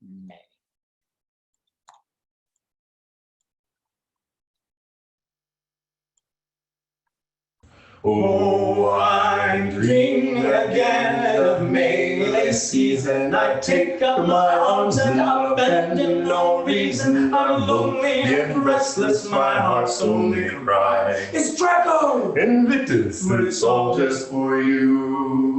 May. Oh, I'm dreaming again of May, late season. I take up my arms and I'll bend in no reason. I'm lonely and restless, my heart's only cry is Draco! Invictus, but it's all just for you.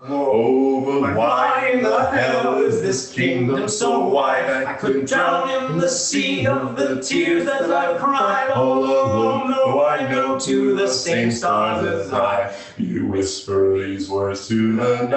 Oh, but why in the hell is this kingdom so wide? I could drown in the sea of the tears that I've cried all alone. Though I know to the same stars as I, you whisper these words to the night.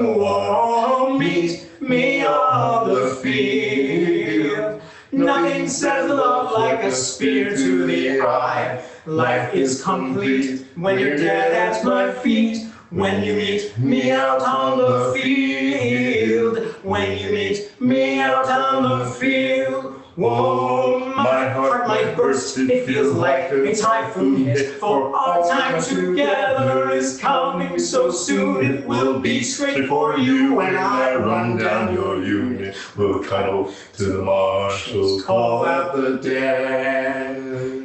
Oh, meet me on the field. Nothing says love like a spear to the eye. Life is complete when you're dead at my feet. When you meet me out on the field. When you meet me out on the field. Whoa, my heart might burst, it feels like a typhoon hit. For our time together is coming so soon. It will be straight for you when I run down your unit. We'll cuddle to the marshal's call at the dead.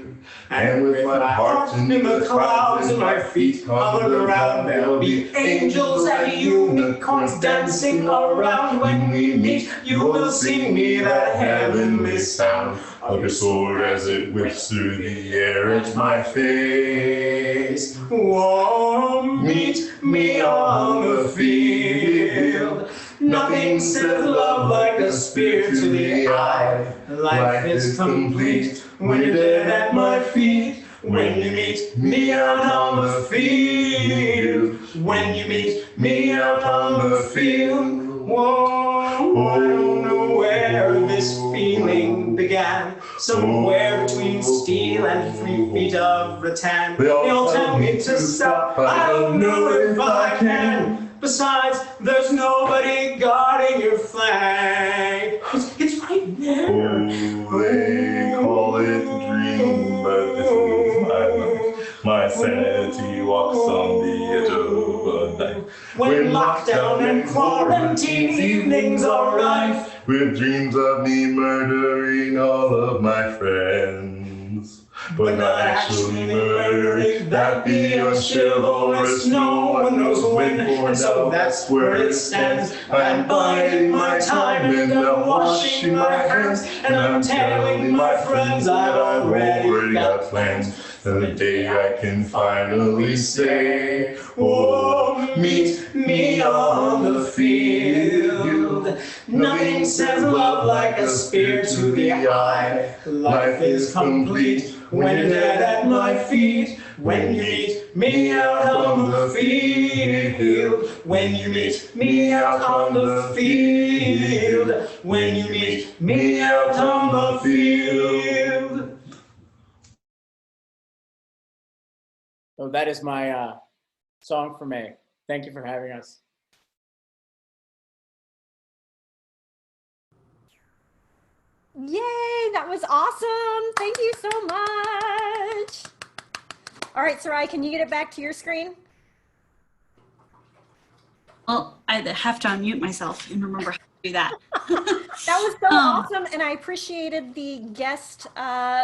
And with my heart in the clouds and my feet on the ground, there'll be angels and unicorns dancing around. When we meet, you will sing me that heavenly sound of your sword as it whips through the air at my face. Whoa, meet me on the field. Nothing says love like a spear to the eye. Life is complete when you're dead at my feet. When you meet me out on the field. When you meet me out on the field. Whoa, I don't know where this feeling began. Somewhere between steel and 3 feet of rattan. They all tell me to stop, I don't know if I can. Besides, there's nobody guarding your flank. It's right there. Oh, they call it a dream, but this is my life. My sanity walks on the edge of a knife. When lockdown and quarantine evenings are rife with dreams of me murdering all of my friends. But not actually murdering, that'd be unchivalrous. No one knows when, and so that's where it stands. I'm biding my time and I'm washing my hands, and I'm telling my friends I've already got plans. And the day I can finally say, oh, meet me on the field. Nothing says love like a spear to the eye. Life is complete when you're dead at my feet. When you meet me out on the field. When you meet me out on the field. When you meet me out on the field. So that is my song for May. Thank you for having us. Yay, that was awesome. Thank you so much. All right, Sarai, can you get it back to your screen? Well, I have to unmute myself and remember how to do that. That was so awesome, and I appreciated the guest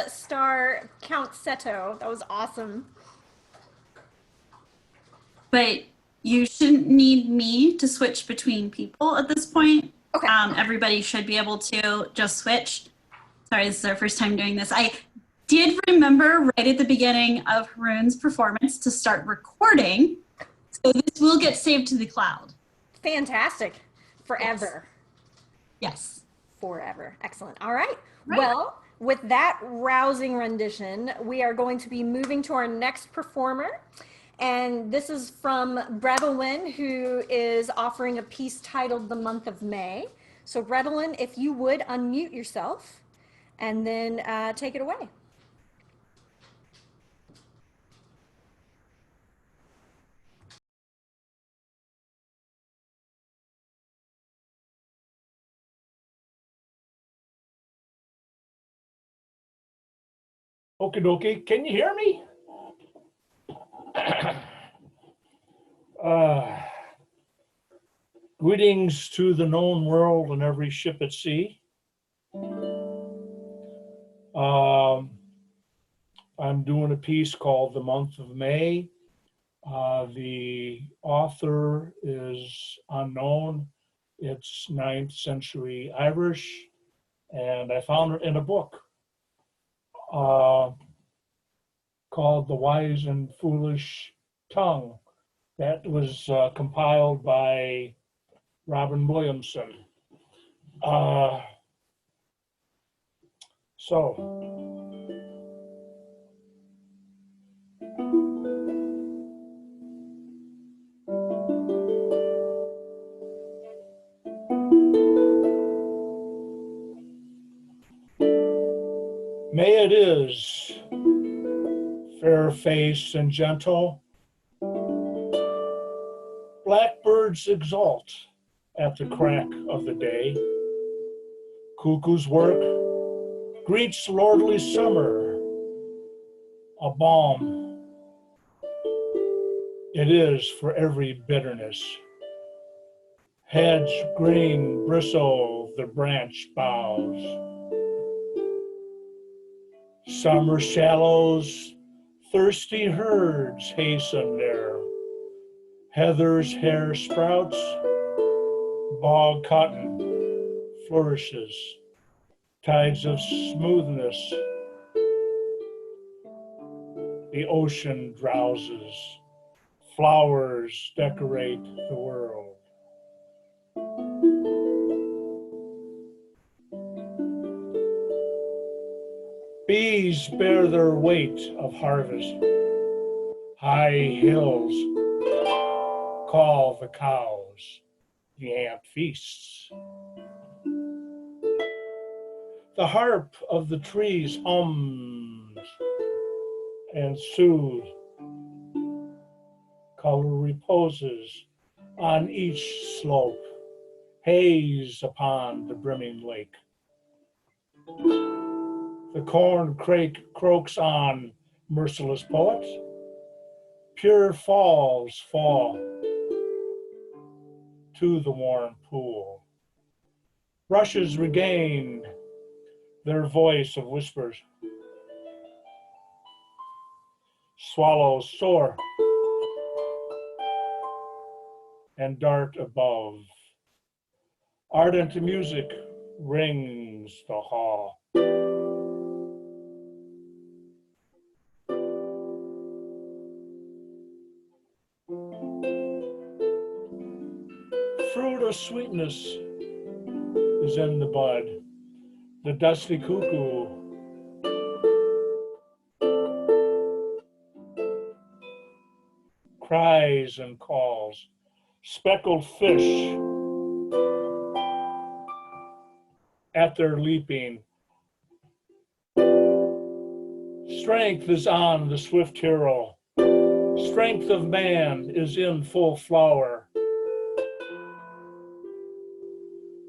star Count Seto. That was awesome. But you shouldn't need me to switch between people at this point. Okay. Everybody should be able to just switch. Sorry, this is our first time doing this. I did remember right at the beginning of Haroon's performance to start recording. So this will get saved to the cloud. Fantastic. Forever. Yes. Forever. Excellent. All right. Well, with that rousing rendition, we are going to be moving to our next performer. And this is from Bredlin, who is offering a piece titled The Month of May. So Bredlin, if you would unmute yourself and then take it away. Okie dokie, can you hear me? Greetings to the known world and every ship at sea. I'm doing a piece called The Month of May. The author is unknown. It's 9th century Irish, and I found it in a book called The Wise and Foolish Tongue that was compiled by Robin Williamson. May it is, fair face and gentle, blackbirds exult at the crack of the day. Cuckoo's work greets lordly summer, a balm. It is for every bitterness. Hedge green bristle the branch boughs. Summer shallows, thirsty herds hasten there. Heather's hair sprouts, bog cotton flourishes, tides of smoothness. The ocean drowses, flowers decorate the world. Bees bear their weight of harvest. High hills call the cows. The ant feasts. The harp of the trees hums and soothes. Color reposes on each slope, haze upon the brimming lake. The corn crake croaks on merciless poets. Pure falls fall to the warm pool. Rushes regain their voice of whispers. Swallows soar and dart above. Ardent music rings the hall. Fruit of sweetness is in the bud. The dusty cuckoo cries and calls. Speckled fish at their leaping. Strength is on the swift hero. Strength of man is in full flower.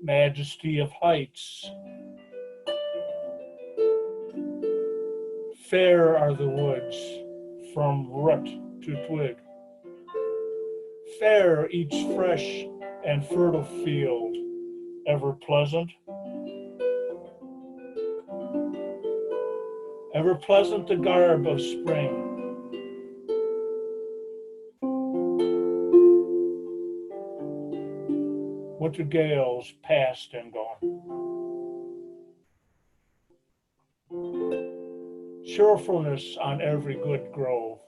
Majesty of heights. Fair are the woods from root to twig. Fair each fresh and fertile field, ever pleasant. Ever pleasant the garb of spring. Winter gales past and gone. Cheerfulness on every good grove.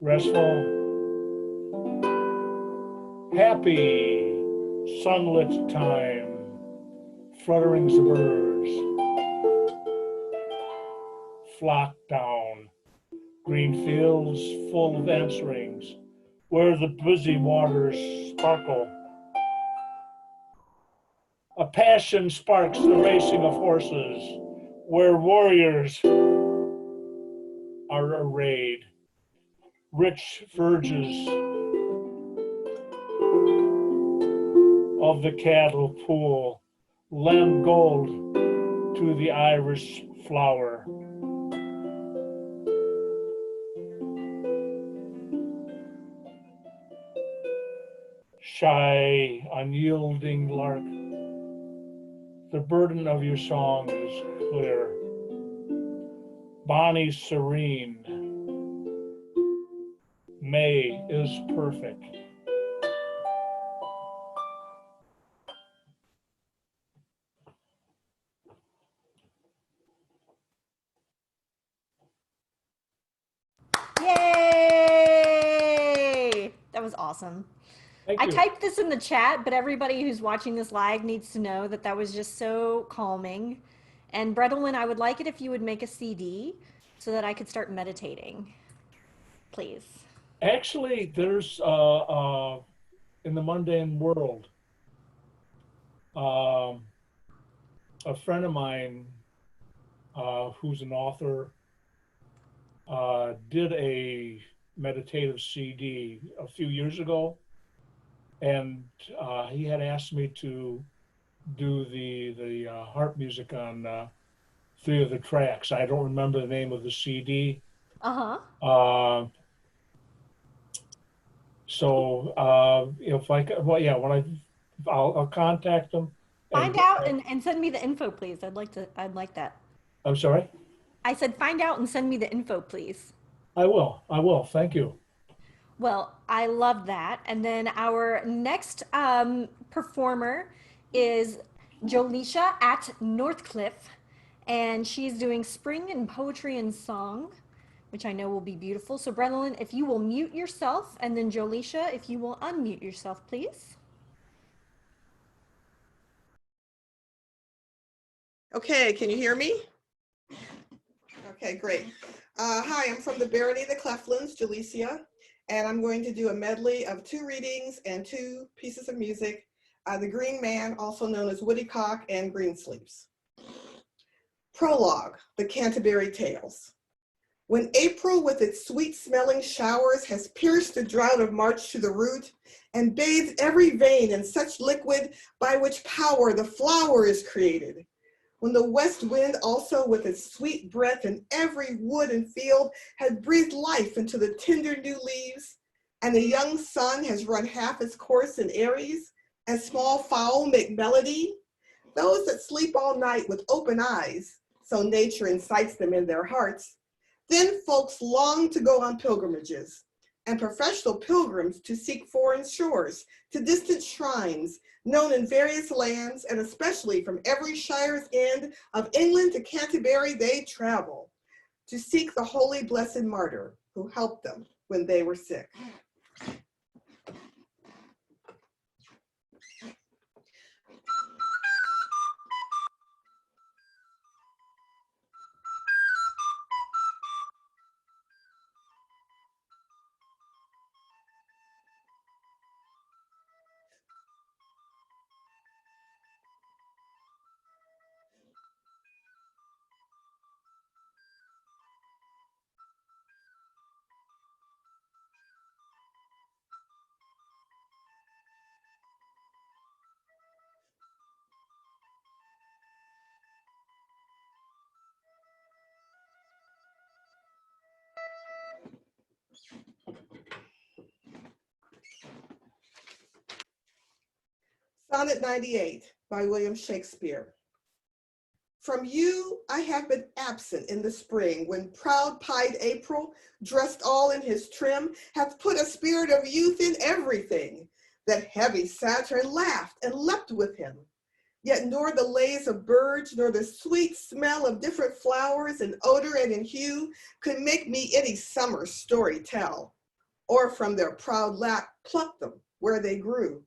Restful, happy, sunlit time, flutterings of birds, flock down, green fields full of answerings, where the busy waters sparkle. A passion sparks the racing of horses, where warriors are arrayed. Rich verges of the cattle pool lend gold to the Irish flower. Shy, unyielding lark, the burden of your song is clear. Bonnie serene, May is perfect. Yay! That was awesome. Thank I you. typed this in the chat, but everybody who's watching this live needs to know that that was just so calming. And Bredlin, I would like it if you would make a CD so that I could start meditating. Please. Actually, there's in the mundane world, a friend of mine who's an author did a meditative CD a few years ago, and he had asked me to do the harp music on 3 of the tracks. I don't remember the name of the CD. Uh-huh. So if I could, well, yeah, I'll contact them. Find out and send me the info, please. I'd like that. I'm sorry. I said find out and send me the info, please. I will. Thank you. Well, I love that. And then our next performer is Jolisha at Northcliffe, and she's doing Spring and Poetry and Song, which I know will be beautiful. So, Brennan, if you will mute yourself, and then Jolisha, if you will unmute yourself, please. Okay, can you hear me? Okay, great. Hi, I'm from the Barony of the Cleflands, Jalicia, and I'm going to do a medley of 2 readings and 2 pieces of music, The Green Man, also known as Woodcock and Greensleeves. Prologue, the Canterbury Tales. When April with its sweet-smelling showers has pierced the drought of March to the root and bathed every vein in such liquid by which power the flower is created, when the west wind also with its sweet breath in every wood and field had breathed life into the tender new leaves, and the young sun has run half its course in Aries, and small fowl make melody, those that sleep all night with open eyes, so nature incites them in their hearts, then folks long to go on pilgrimages, and professional pilgrims to seek foreign shores, to distant shrines, known in various lands, and especially from every shire's end of England to Canterbury they travel, to seek the holy blessed martyr who helped them when they were sick. Sonnet 98 by William Shakespeare. From you I have been absent in the spring, when proud-pied April, dressed all in his trim, hath put a spirit of youth in everything. That heavy Saturn laughed and leapt with him. Yet nor the lays of birds, nor the sweet smell of different flowers in odor and in hue could make me any summer story tell, or from their proud lap pluck them where they grew.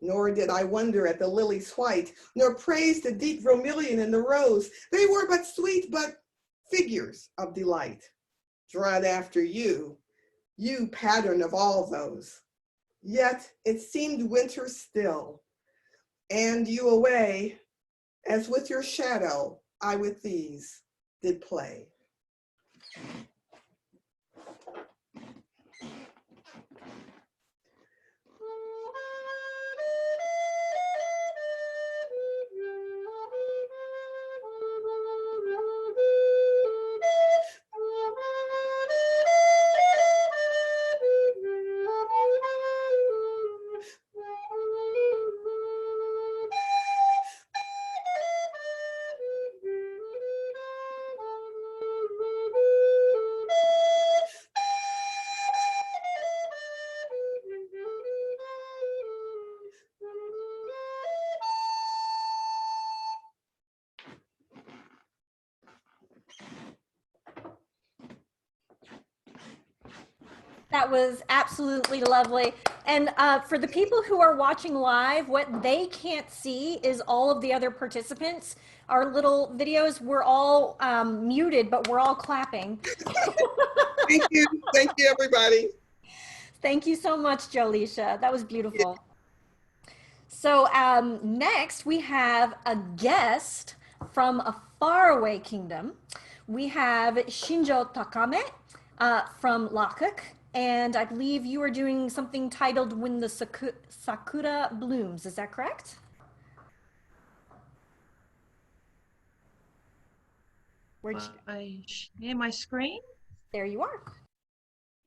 Nor did I wonder at the lilies white, nor praise the deep vermilion and the rose. They were but sweet, but figures of delight. Drawn after you, you pattern of all those. Yet it seemed winter still, and you away, as with your shadow, I with these did play. That was absolutely lovely. And for the people who are watching live, what they can't see is all of the other participants. Our little videos, we're all muted, but we're all clapping. Thank you. Thank you, everybody. Thank you so much, Jolisha. That was beautiful. So next we have a guest from a faraway kingdom. We have Shinjo Takame from Lakuk, and I believe you are doing something titled When the Sakura Blooms. Is that correct? I share my screen. There you are.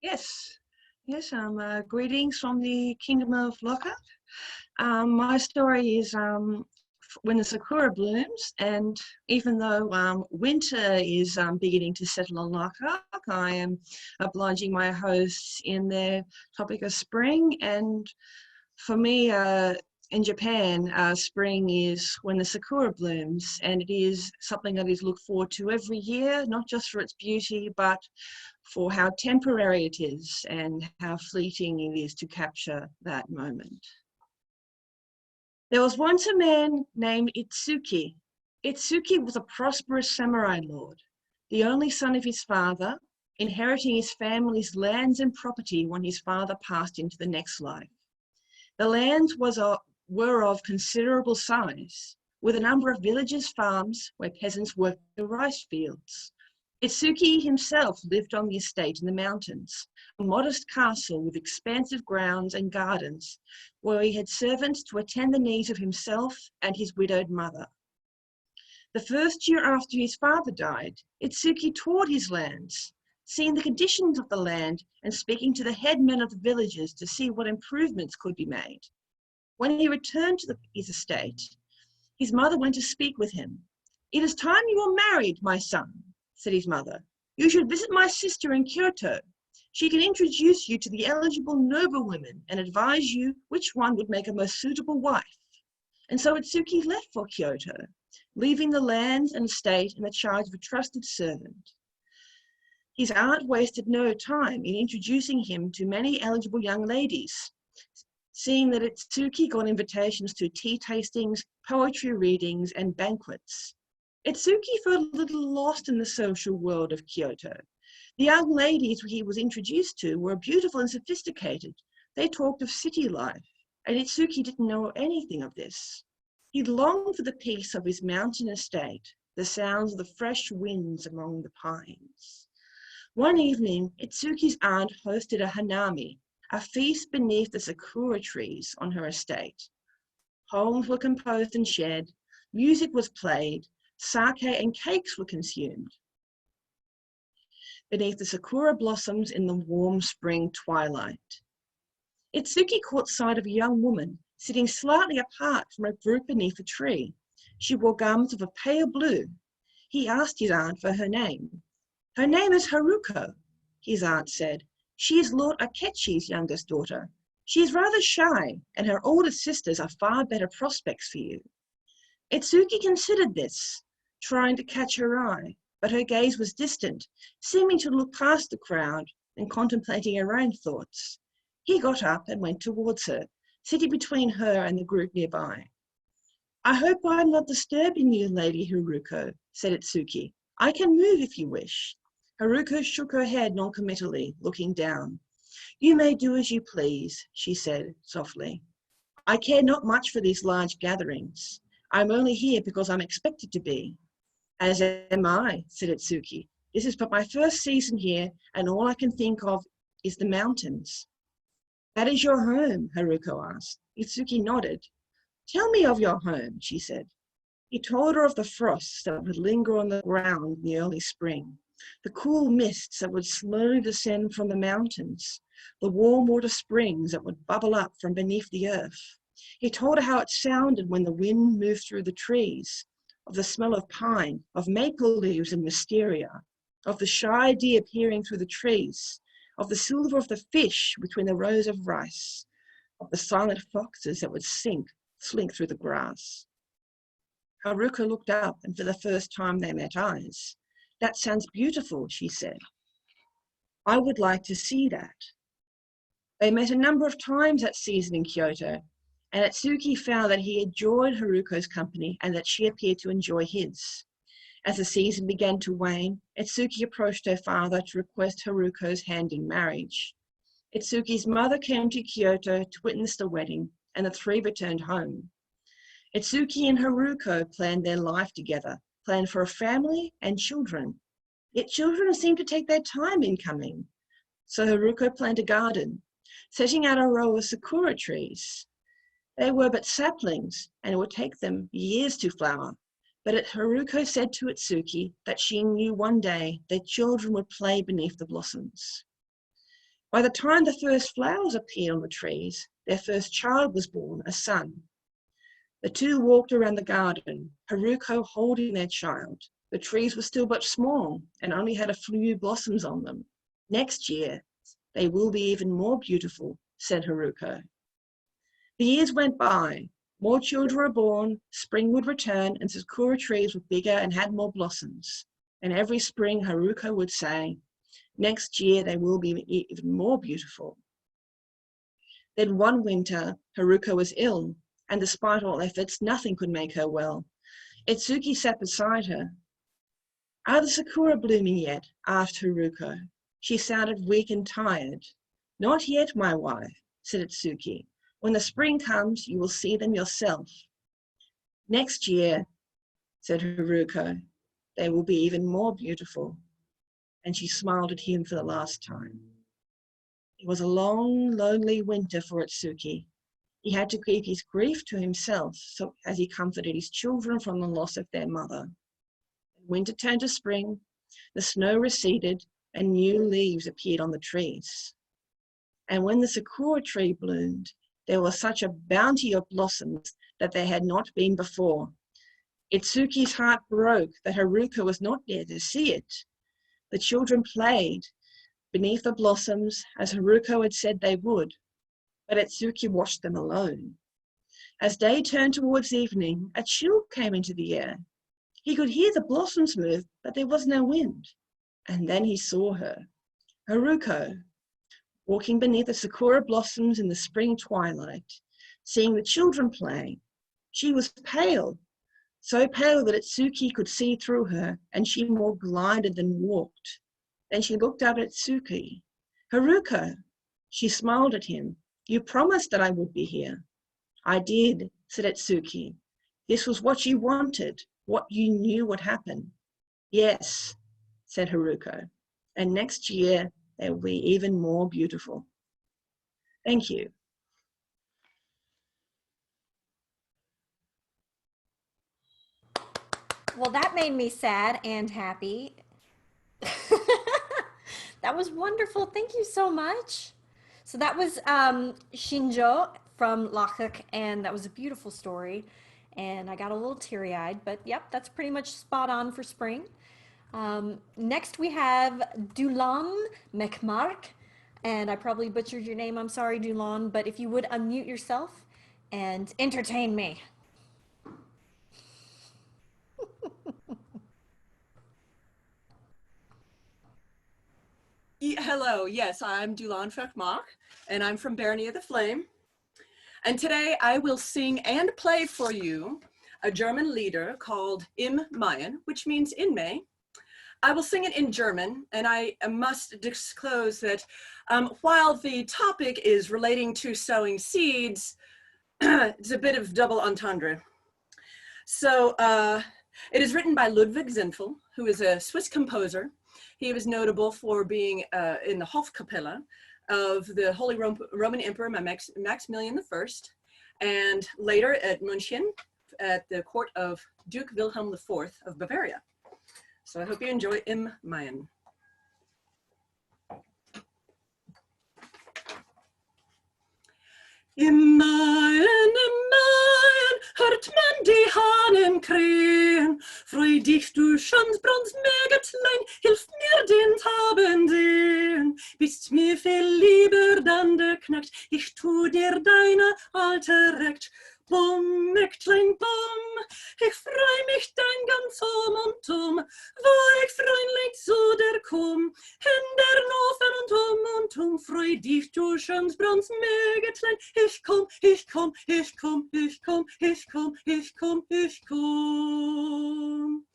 Yes, yes. Greetings from the Kingdom of Lockhart. My story is when the sakura blooms, and even though winter is beginning to settle on Lockhart, I am obliging my hosts in their topic of spring. And for me, in Japan, spring is when the sakura blooms, and it is something that is looked forward to every year, not just for its beauty, but for how temporary it is and how fleeting it is to capture that moment. There was once a man named Itsuki. Itsuki was a prosperous samurai lord, the only son of his father, inheriting his family's lands and property when his father passed into the next life. The lands were of considerable size, with a number of villages, farms, where peasants worked the rice fields. Itsuki himself lived on the estate in the mountains, a modest castle with expansive grounds and gardens, where he had servants to attend the needs of himself and his widowed mother. The first year after his father died, Itsuki toured his lands, seeing the conditions of the land and speaking to the headmen of the villages to see what improvements could be made. When he returned to his estate, his mother went to speak with him. "It is time you were married, my son," said his mother. "You should visit my sister in Kyoto. She can introduce you to the eligible noblewomen and advise you which one would make a most suitable wife." And so Itsuki left for Kyoto, leaving the lands and estate in the charge of a trusted servant. His aunt wasted no time in introducing him to many eligible young ladies, seeing that Itsuki got invitations to tea tastings, poetry readings, and banquets. Itsuki felt a little lost in the social world of Kyoto. The young ladies he was introduced to were beautiful and sophisticated. They talked of city life, and Itsuki didn't know anything of this. He longed for the peace of his mountain estate, the sounds of the fresh winds among the pines. One evening, Itsuki's aunt hosted a hanami, a feast beneath the sakura trees on her estate. Poems were composed and shared, music was played, sake and cakes were consumed beneath the sakura blossoms in the warm spring twilight. Itsuki caught sight of a young woman sitting slightly apart from a group beneath a tree. She wore garments of a pale blue. He asked his aunt for her name. "Her name is Haruko," his aunt said. "She is Lord Akechi's youngest daughter. She is rather shy, and her older sisters are far better prospects for you." Itsuki considered this, trying to catch her eye, but her gaze was distant, seeming to look past the crowd and contemplating her own thoughts. He got up and went towards her, sitting between her and the group nearby. "I hope I am not disturbing you, Lady Haruko," said Itsuki. "I can move if you wish." Haruko shook her head noncommittally, looking down. "You may do as you please," she said softly. "I care not much for these large gatherings. I'm only here because I'm expected to be." "As am I," said Itsuki. "This is but my first season here, and all I can think of is the mountains." "That is your home?" Haruko asked. Itsuki nodded. "Tell me of your home," she said. He told her of the frosts that would linger on the ground in the early spring, the cool mists that would slowly descend from the mountains, the warm water springs that would bubble up from beneath the earth. He told her how it sounded when the wind moved through the trees, of the smell of pine, of maple leaves and wisteria, of the shy deer peering through the trees, of the silver of the fish between the rows of rice, of the silent foxes that would slink through the grass. Haruko looked up, and for the first time they met eyes. "That sounds beautiful," she said. "I would like to see that." They met a number of times that season in Kyoto, and Atsuki found that he enjoyed Haruko's company and that she appeared to enjoy his. As the season began to wane, Atsuki approached her father to request Haruko's hand in marriage. Atsuki's mother came to Kyoto to witness the wedding, and the three returned home. Atsuki and Haruko planned their life together, planned for a family and children. Yet children seemed to take their time in coming. So Haruko planned a garden, setting out a row of sakura trees. They were but saplings, and it would take them years to flower. But Haruko said to Atsuki that she knew one day their children would play beneath the blossoms. By the time the first flowers appeared on the trees, their first child was born, a son. The two walked around the garden, Haruko holding their child. The trees were still but small and only had a few blossoms on them. Next year, they will be even more beautiful, said Haruko. The years went by. More children were born, spring would return, and sakura trees were bigger and had more blossoms. And every spring, Haruko would say, next year they will be even more beautiful. Then one winter, Haruko was ill, and despite all efforts, nothing could make her well. Atsuki sat beside her. Are the sakura blooming yet? Asked Haruko. She sounded weak and tired. Not yet, my wife, said Atsuki. When the spring comes, you will see them yourself. Next year, said Haruko, they will be even more beautiful. And she smiled at him for the last time. It was a long, lonely winter for Atsuki. He had to keep his grief to himself as he comforted his children from the loss of their mother. Winter turned to spring, the snow receded, and new leaves appeared on the trees. And when the sakura tree bloomed, there was such a bounty of blossoms that there had not been before. Atsuki's heart broke that Haruko was not there to see it. The children played beneath the blossoms as Haruko had said they would, but Atsuki watched them alone. As day turned towards evening, a chill came into the air. He could hear the blossoms move, but there was no wind. And then he saw her, Haruko, walking beneath the sakura blossoms in the spring twilight, seeing the children play. She was pale, so pale that Atsuki could see through her, and she more glided than walked. Then she looked up at Atsuki. Haruko, she smiled at him. You promised that I would be here. I did, said Atsuki. This was what you wanted, what you knew would happen. Yes, said Haruko. And next year, they will be even more beautiful. Thank you. Well, that made me sad and happy. That was wonderful. Thank you so much. So that was Shinjo from Lakuk, and that was a beautiful story. And I got a little teary-eyed, but yep, that's pretty much spot on for spring. Next we have Dulan McMark, and I probably butchered your name. I'm sorry, Dulan, but if you would unmute yourself and entertain me. Hello, yes, I'm Dulan Fekmark, and I'm from Barony of the Flame. And today I will sing and play for you a German lieder called Im Mayen, which means in May. I will sing it in German, and I must disclose that while the topic is relating to sowing seeds, it's a bit of double entendre. So it is written by Ludwig Zinfel, who is a Swiss composer. He was notable for being in the Hofkapelle of the Holy Roman Emperor Maximilian I, and later at München at the court of Duke Wilhelm IV of Bavaria. So I hope you enjoy Im Mayen. Im Mayen, hört man die Hahnen krähen. Freu dich, du Schanzbrons Mägdlein, hilf mir den Taben sehen. Bist mir viel lieber dann der Knecht, ich tu dir deine alte Recht. Bumm, ich kling bumm, ich freu mich dein ganz um, wo ich freundlich zu dir komm, in der Nofen und freu dich, du schöns Bronz Mägdlein, ich komm, ich komm, ich komm, ich komm, ich komm, ich komm, ich komm.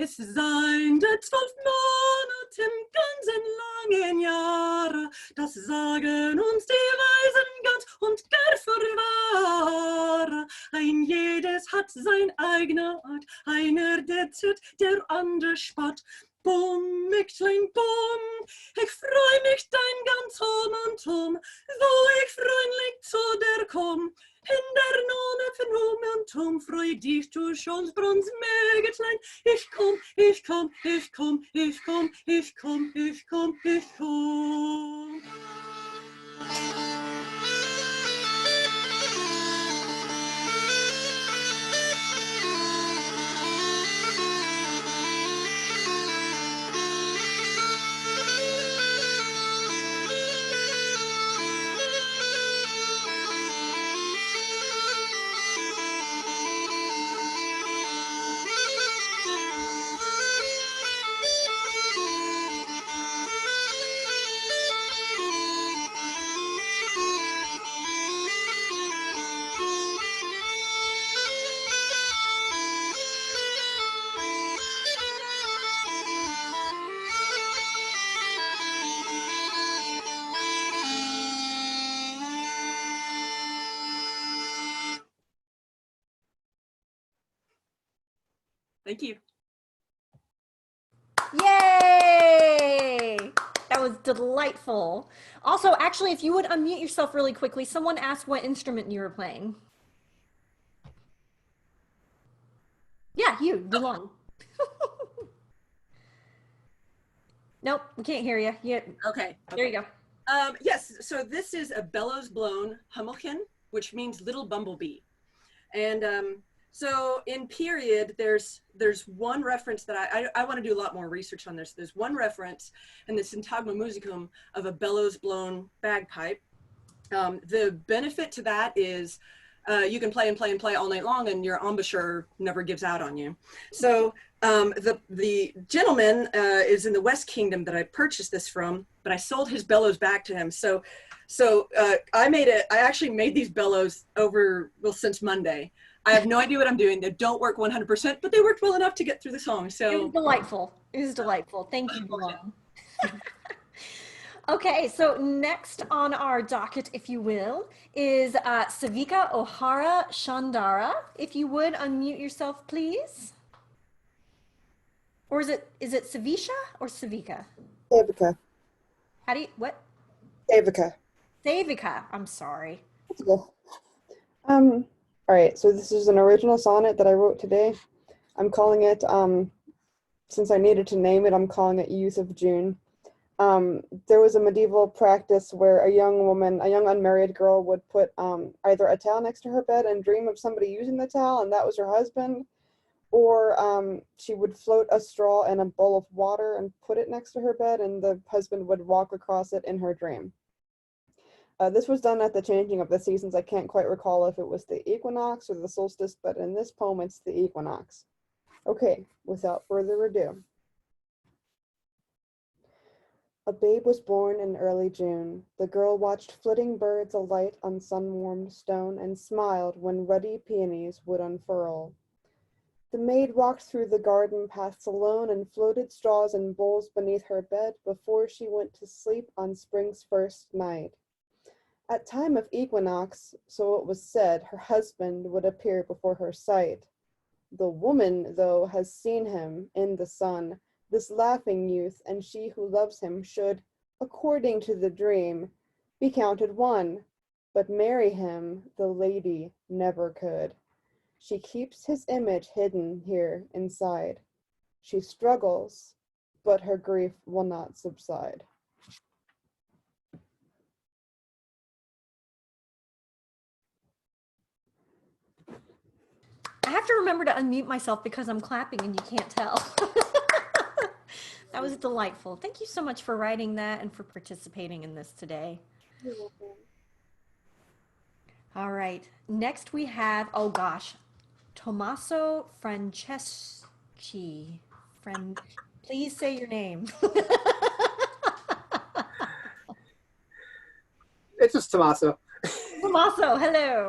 Es seien de 12 Monate im ganzen langen Jahre, das sagen uns die Weisen ganz und gar fürwahr. Ein jedes hat sein eigener Art, einer der zürt, der andere spott. Bumm, ich kling bumm, ich freu mich dein ganz um, wo ich freundlich zu dir komm. In der Nonne von freu dich, du schons Bronz Mägdlein. Ich komm, ich komm, ich komm, ich komm, ich komm, ich komm, ich komm. Thank you. Yay! That was delightful. Also, actually, if you would unmute yourself really quickly, someone asked what instrument you were playing. Yeah, you, Dulon. Nope, we can't hear you. Yeah, Okay. there you go. Yes, so this is a bellows blown Hamilkin, which means little bumblebee. And so in period, there's one reference that I want to do a lot more research on this. There's one reference in the Syntagma Musicum of a bellows blown bagpipe. The benefit to that is you can play and play and play all night long and your embouchure never gives out on you. So the gentleman is in the West Kingdom that I purchased this from, but I sold his bellows back to him. So I actually made these bellows since Monday. I have no idea what I'm doing. They don't work 100%, but they worked well enough to get through the song. So It was delightful. It was delightful. Thank you, Dulon. Okay, so next on our docket, if you will, is Savika O'Hara Shandara. If you would unmute yourself, please. Or is it Savisha or Savika? Savika. How do you, what? Savika. Savika, I'm sorry. That's good. All right, so this is an original sonnet that I wrote today. I'm calling it, since I needed to name it, I'm calling it Youth of June. There was a medieval practice where a young unmarried girl would put either a towel next to her bed and dream of somebody using the towel, and that was her husband, or she would float a straw in a bowl of water and put it next to her bed, and the husband would walk across it in her dream. This was done at the changing of the seasons. I can't quite recall if it was the equinox or the solstice, but in this poem, it's the equinox. Okay, without further ado. A babe was born in early June. The girl watched flitting birds alight on sun-warmed stone and smiled when ruddy peonies would unfurl. The maid walked through the garden paths alone and floated straws and bowls beneath her bed before she went to sleep on spring's first night. At time of equinox, so it was said, her husband would appear before her sight. The woman, though, has seen him in the sun, this laughing youth, and she who loves him should, according to the dream, be counted one, but marry him the lady never could. She keeps his image hidden here inside. She struggles, but her grief will not subside. I have to remember to unmute myself because I'm clapping and you can't tell. That was delightful. Thank you so much for writing that and for participating in this today. You're welcome. All right. Next we have, oh gosh, Tommaso Franceschi. Please say your name. It's just Tommaso. Tommaso, hello.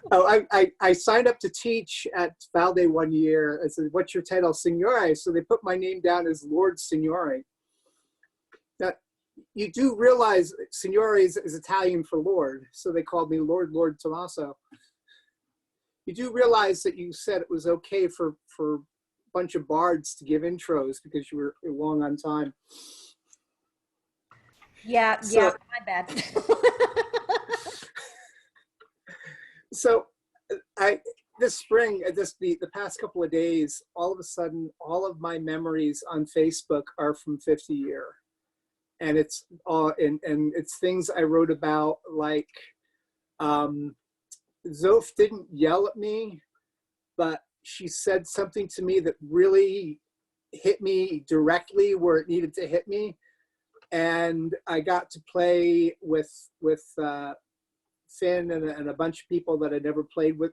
Oh, I signed up to teach at Valde one year. I said, what's your title? Signore. So they put my name down as Lord Signore. Now, you do realize Signore is Italian for Lord. So they called me Lord Tommaso. You do realize that you said it was okay for a bunch of bards to give intros because you were long on time. Yeah, my bad. So this spring, the past couple of days, all of a sudden, all of my memories on Facebook are from 50 year. And it's all, and it's things I wrote about, like, Zoph didn't yell at me, but she said something to me that really hit me directly where it needed to hit me. And I got to play with Finn and a bunch of people that I'd never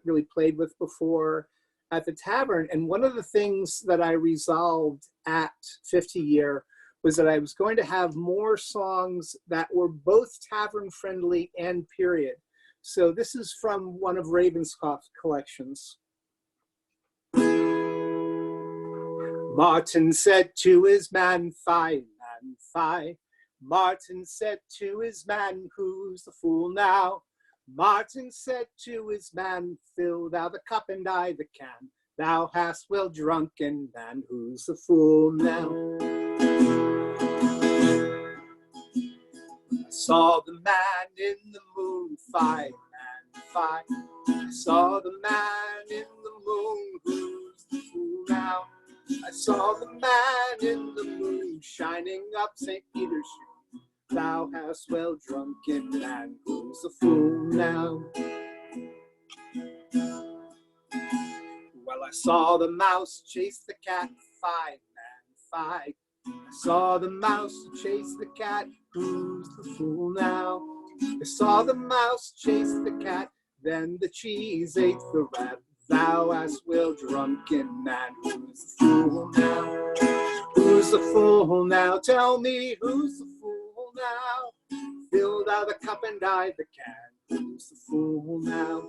really played with before at the tavern. And one of the things that I resolved at 50 year was that I was going to have more songs that were both tavern friendly and period. So this is from one of Ravenscroft's collections. Martin said to his man, "Fie, man, fie." Martin said to his man, "Who's the fool now?" Martin said to his man, "Fill thou the cup and I the can. Thou hast well drunken, man, who's the fool now?" I saw the man in the moon, fie, man, fie. I saw the man in the moon, who's the fool now? I saw the man in the moon shining up St. Peter's Street. Thou hast well drunken, man, who's the fool now? Well, I saw the mouse chase the cat, fie, man, fie. I saw the mouse chase the cat, who's the fool now? I saw the mouse chase the cat, then the cheese ate the rat. Thou hast well drunken, man, who's the fool now? Who's the fool now? Tell me, who's the fool now? Fill thou the cup and I the can. Who's the fool now?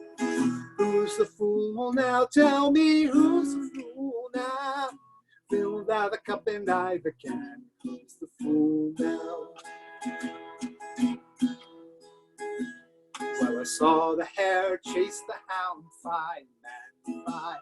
Who's the fool now? Tell me, who's the fool now? Fill thou the cup and I the can. Who's the fool now? Well, I saw the hare chase the hound, fie, man, fie.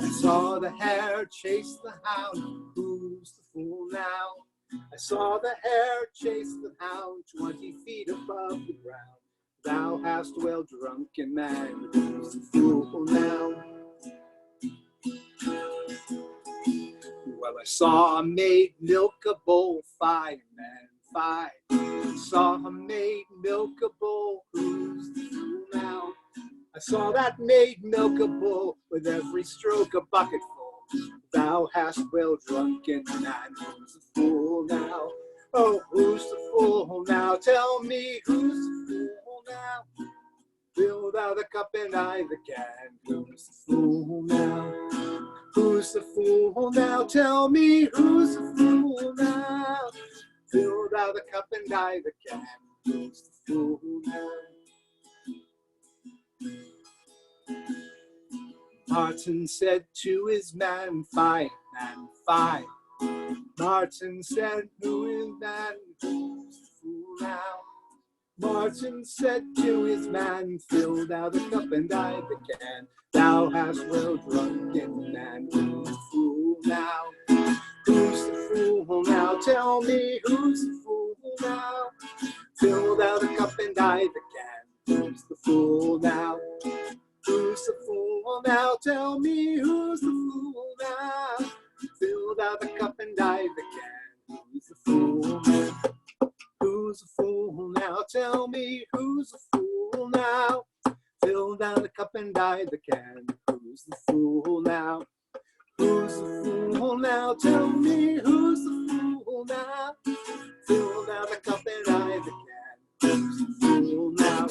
I saw the hare chase the hound, who's the fool now? I saw the hare chase the hound 20 feet above the ground. Thou hast well drunken, man, who's the fool now? Well, I saw a maid milk a bull, fie, man, fie. I saw a maid milk a bull, who's the fool now? I saw that maid milk a bull with every stroke a bucketful. Thou hast well drunken, man, who's the fool now? Oh, who's the fool now? Tell me, who's the fool now? Fill thou the cup and I the can. Who's the fool now? Who's the fool now? Tell me, who's the fool now? Fill thou the cup and I the can. Who's the fool now? Martin said to his man, fie, man, fie. Martin said to his man, who's the fool now? Martin said to his man, fill thou the cup and I the can. Thou hast well drunken, man, who's the fool now? Who's the fool now? Tell me, who's the fool now? Fill thou the cup and I the can. Who's the fool now? Who's the fool now? Tell me, who's the fool now? Fill thou the cup and I the can. Who's the fool now? Who's the fool now? Tell me, who's the fool now? Fill down the cup and I the can. Who's the fool now? Who's the fool now? Tell me, who's the fool now? Fill down the cup and I the can. Who's the fool now?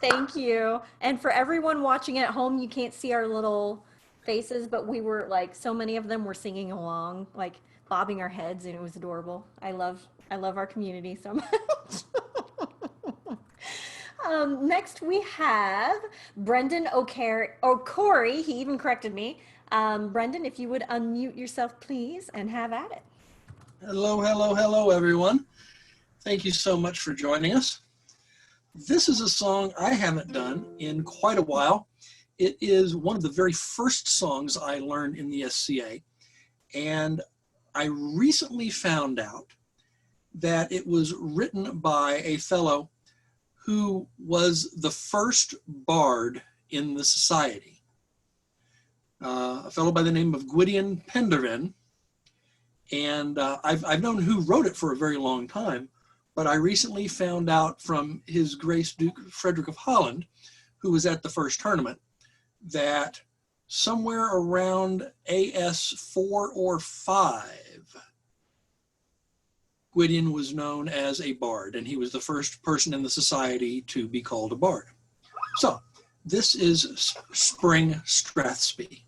Thank you. And for everyone watching at home, you can't see our little faces, but we were like, so many of them were singing along, like bobbing our heads, and it was adorable. I love our community so much. Next we have Brendan O'Corey. He even corrected me. Brendan, if you would unmute yourself, please, and have at it. Hello, hello, hello, everyone. Thank you so much for joining us. This is a song I haven't done in quite a while. It is one of the very first songs I learned in the SCA, and I recently found out that it was written by a fellow who was the first bard in the society, a fellow by the name of Gwydion Penderyn. And I've known who wrote it for a very long time, but I recently found out from His Grace Duke Frederick of Holland, who was at the first tournament, that somewhere around AS 4 or 5, Gwydion was known as a bard, and he was the first person in the society to be called a bard. So this is Spring Strathspey.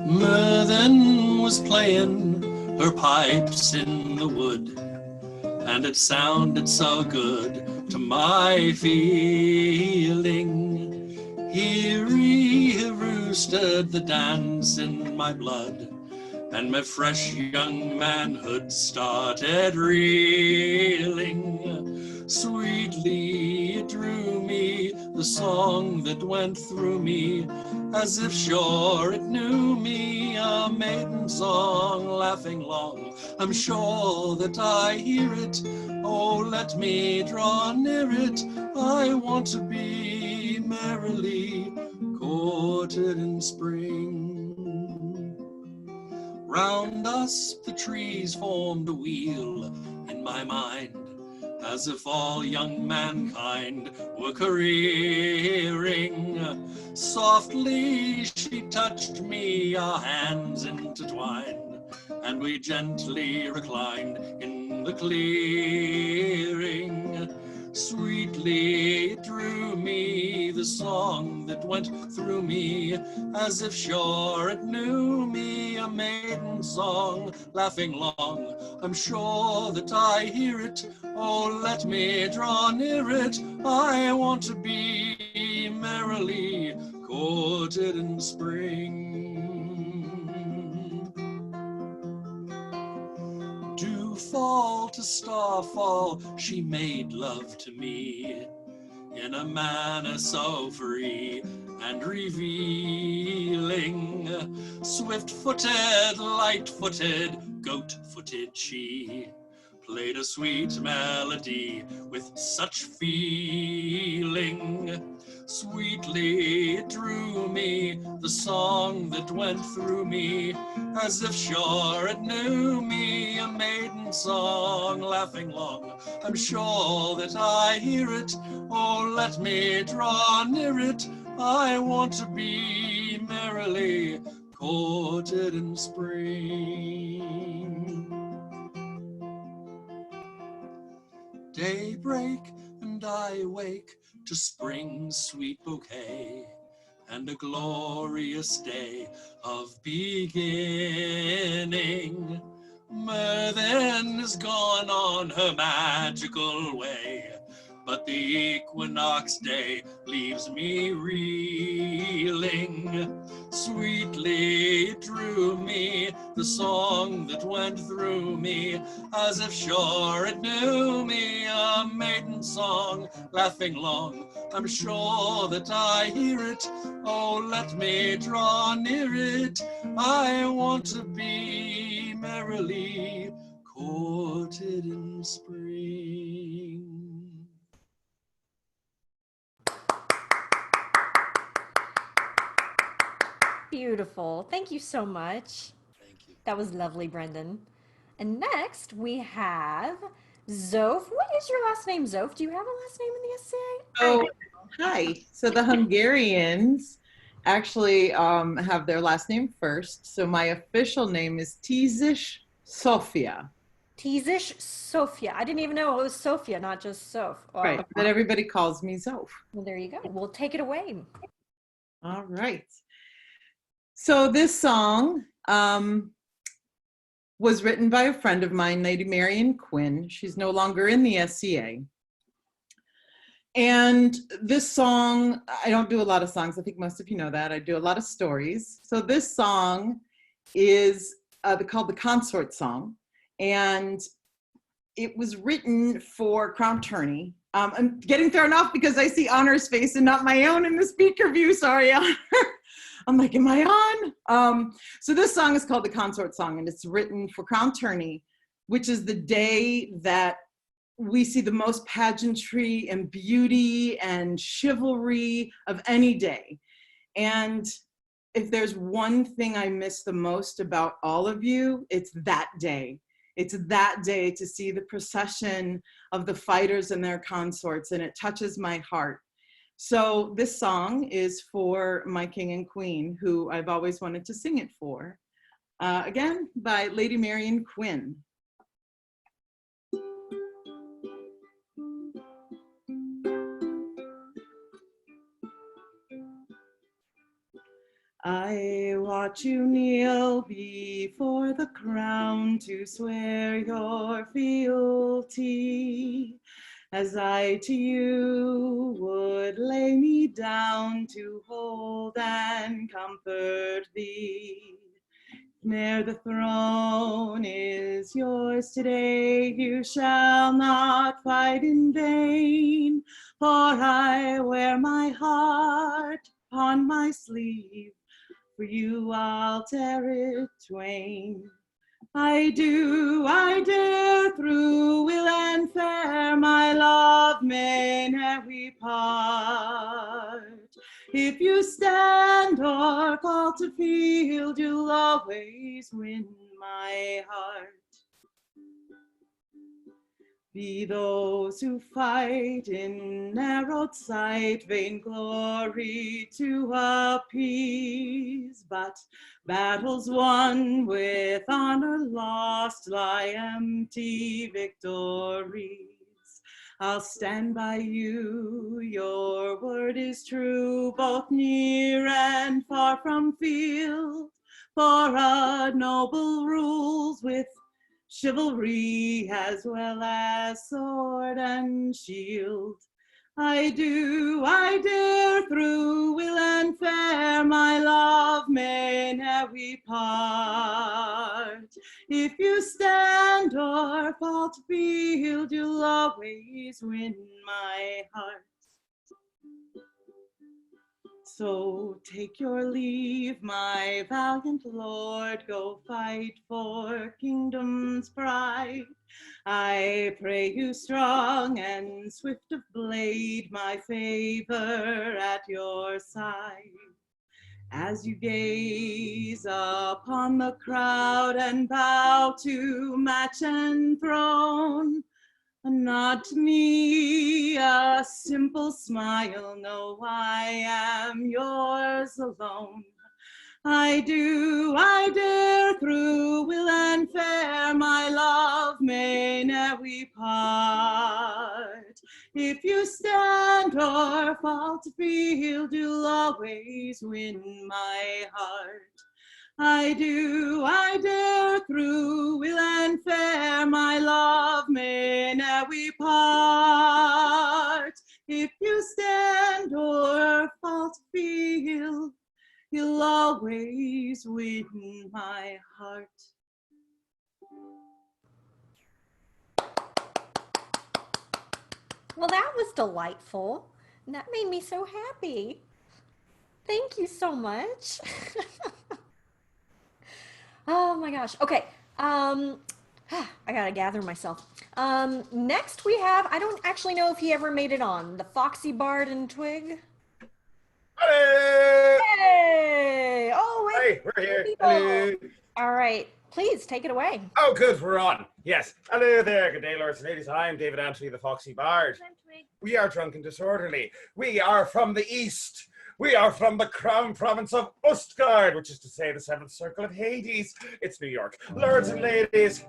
Merthin was playing her pipes in the wood, and it sounded so good to my feeling. Here he roosted the dance in my blood, and my fresh young manhood started reeling. Sweetly it drew me, the song that went through me, as if sure it knew me, a maiden song, laughing long. I'm sure that I hear it, oh, let me draw near it. I want to be merrily courted in spring. Round us the trees formed a wheel in my mind, as if all young mankind were careering. Softly she touched me, our hands intertwined, and we gently reclined in the clearing. Sweetly it drew me, the song that went through me, as if sure it knew me, a maiden song, laughing long. I'm sure that I hear it, oh, let me draw near it. I want to be merrily courted in spring. Dew fall to starfall, she made love to me in a manner so free and revealing. Swift-footed, light-footed, goat-footed she played a sweet melody with such feeling. Sweetly it drew me, the song that went through me, as if sure it knew me, a maiden song, laughing long. I'm sure that I hear it, oh, let me draw near it. I want to be merrily courted in spring. Daybreak and I wake to spring's sweet bouquet, and a glorious day of beginning. Merthin is gone on her magical way, but the equinox day leaves me reeling. Sweetly it drew me, the song that went through me, as if sure it knew me, a maiden song, laughing long. I'm sure that I hear it, oh, let me draw near it. I want to be merrily courted in spring. Beautiful. Thank you so much. Thank you. That was lovely, Brendan. And next we have Zoph. What is your last name, Zoph? Do you have a last name in the SCA? Oh, Hi. So the Hungarians actually have their last name first. So my official name is Tizish Sofia. Tizish Sofia. I didn't even know it was Sofia, not just Soph. Wow. Right. But everybody calls me Zof. Well, there you go. We'll take it away. All right. So this song was written by a friend of mine, Lady Marion Quinn. She's no longer in the SCA. And this song, I don't do a lot of songs. I think most of you know that. I do a lot of stories. So this song is called the Consort Song. And it was written for Crown Tourney. I'm getting thrown off because I see Honor's face and not my own in the speaker view. Sorry, Honor. I'm like, am I on? So this song is called the Consort Song, and it's written for Crown Tourney, which is the day that we see the most pageantry and beauty and chivalry of any day. And if there's one thing I miss the most about all of you, it's that day. It's that day to see the procession of the fighters and their consorts, and it touches my heart. So this song is for my king and queen, who I've always wanted to sing it for. Again, by Lady Marion Quinn. I watch you kneel before the crown to swear your fealty, as I to you would lay me down to hold and comfort thee. Ne'er the throne is yours today, you shall not fight in vain, for I wear my heart upon my sleeve. For you I'll tear it twain. I dare through will and fair, my love may ne'er we part. If you stand or call to field, you'll always win my heart. Be those who fight in narrowed sight, vain glory to appease, but battles won with honor lost lie empty victories. I'll stand by you, your word is true, both near and far from field, for a noble rules with chivalry as well as sword and shield. I dare through will and fair, my love may ne'er we part. If you stand or fall to field, you'll always win my heart. So take your leave, my valiant lord, go fight for kingdom's pride. I pray you strong and swift of blade, my favor at your side. As you gaze upon the crowd and bow to match and throne, a nod to me, a simple smile, know I am yours alone. I dare through will and fair, my love may ne'er we part. If you stand or fall to field, you'll always win my heart. I dare through will and fair, my love may ne'er we part. If you stand or fall to field, you'll always win my heart. Well, that was delightful. And that made me so happy. Thank you so much. Oh my gosh. Okay. I gotta gather myself. Next we have, I don't actually know if he ever made it on, the Foxy Bard and Twig. Hello. Hey! Oh, wait. Hey, we're here. People. Hello. All right. please take it away. Oh, good, we're on. Yes. Hello there, good day, lords and ladies. I'm David Anthony, the Foxy Bard. We are drunk and disorderly. We are from the east. We are from the Crown Province of Ustgard, which is to say the seventh circle of Hades. It's New York. Lords and ladies,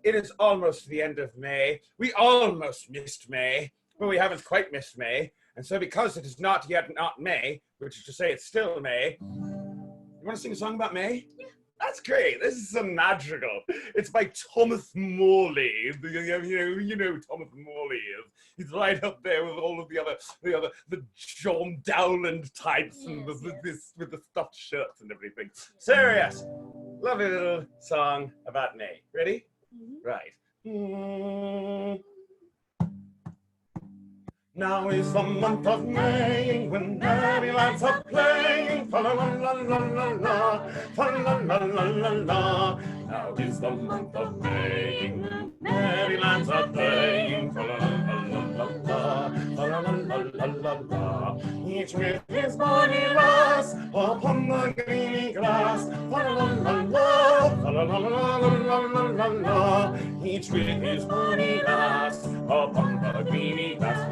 it is almost the end of May. We almost missed May, but we haven't quite missed May. And so because it is not yet not May, which is to say it's still May, you want to sing a song about May? Yeah. That's great. This is a madrigal. It's by Thomas Morley. You know Thomas Morley is. He's right up there with all of the John Dowland types and with the stuffed shirts and everything. So yes, lovely little song about May. Ready? Mm-hmm. Right. Now is the month of May when merry lads are playing. Fa la la la la la la, fa la la la la la. Now is the month of May when merry lads are playing. Fa la la la la la, fa la la la la la. Each with his bonny lass upon the greeny grass. Fa la la la la, fa la la la la la la la. Each with his bonny lass upon the greeny grass.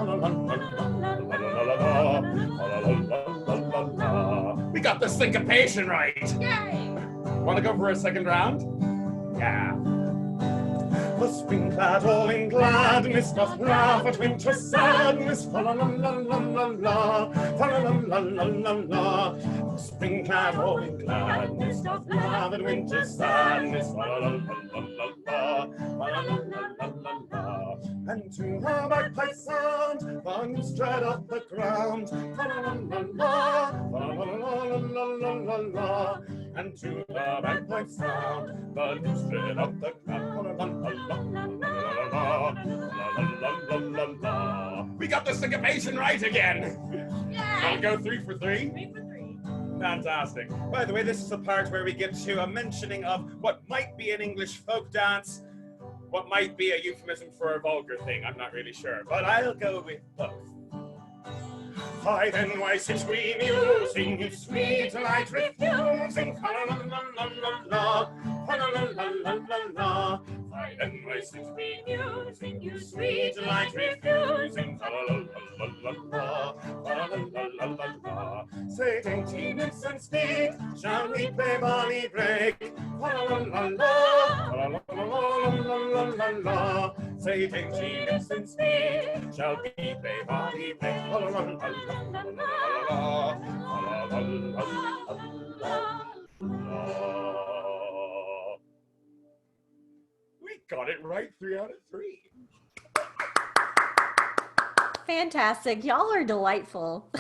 We got the syncopation right. Yay! Want to go for a second round? Yeah. The spring clad all in gladness doth laugh at winter's sadness. Fa la la la la la la, fa la la la la la la. The spring clad all in gladness doth laugh at winter's sadness. Fa la la la la la la, fa la la la la la. And to the bagpipe sound, the news tread up the ground. Fa la la la la, fa la la la la la la la. And to the bagpipe sound, the news tread up the ground. We got the syncopation right again. I'll go 3 for 3. 3 for 3. Fantastic. By the way, this is the part where we get to a mentioning of what might be an English folk dance, what might be a euphemism for a vulgar thing. I'm not really sure, but I'll go with both. Why then, why since we musing, if sweet delight refusing, fa la la la la la, fa la la la la la la. Why then, why since we musing, you sweet delight refusing, fa la la la la la, fa la la la la la. Say dainty nymphs and speak, shall we play bonny break? Fa la la la la, fa la la la la la la la. Say dainty nymphs and speak, shall we play bonny break? Fa la la la la. We got it right 3 out of 3. Fantastic. Y'all are delightful.